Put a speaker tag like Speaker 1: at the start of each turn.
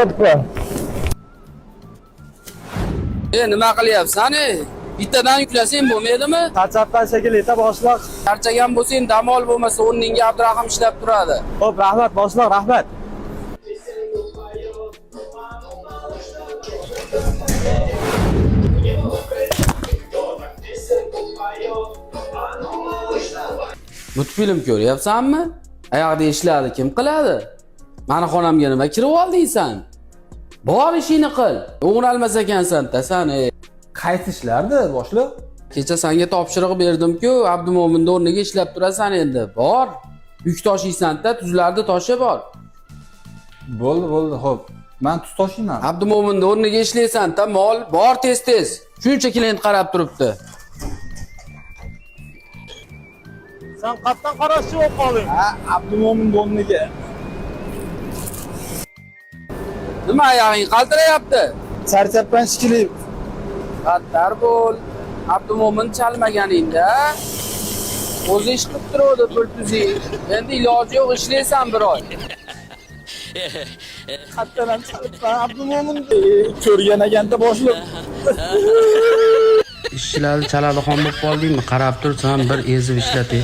Speaker 1: Oppa.
Speaker 2: Nima qilyapsan? Bittadan yuklasang bo'lmaydimi?
Speaker 1: Charchatdan shekilli ta boshliq.
Speaker 2: Charchagan bo'lsang, dam ol, bo'lmasa o'rningga Abdurahim ishlab turadi.
Speaker 1: Xo'p, rahmat boshliq, rahmat.
Speaker 2: Multfilm ko'ryapsanmi? Oyoqda ishladi kim qiladi? Mani xonamga nima kirib oldingsan? Bor ishingni qil. O'g'ralmas ekansan-da san.
Speaker 1: Qaysi ishlardi boshliq?
Speaker 2: Kecha senga topshiriq berdim-ku, Abdumo'minning o'rniga ishlab turasan endi. Bor. Yuk toshiysan-da, tuzlarni toshi bor.
Speaker 1: Bo'ldi, xo'p. Men tuz toshiyman.
Speaker 2: Abdumo'minning o'rniga ishlaysan-da, mol bor tez-tez. Shuncha klient qarab turibdi.
Speaker 1: Sen qatdan qarashchi bo'lib qolding. Ha, Abdumo'min o'rniga.
Speaker 2: Nima oyog'ing qaltirayapti?
Speaker 1: Charchatdan shekilli.
Speaker 2: Qattar bo'l. Abdumo'min chalmaganingda o'zi ish qilib turadi pul tuzing. Endi iloji yo'q ishlaysan bir oy.
Speaker 1: Qatdan chalibman Abdumo'min. Ko'rgan ekanda boshliq.
Speaker 2: Ishchilarni chaladi xon bo'lib qoldingmi? Qarab tursan bir ezib ishlatay.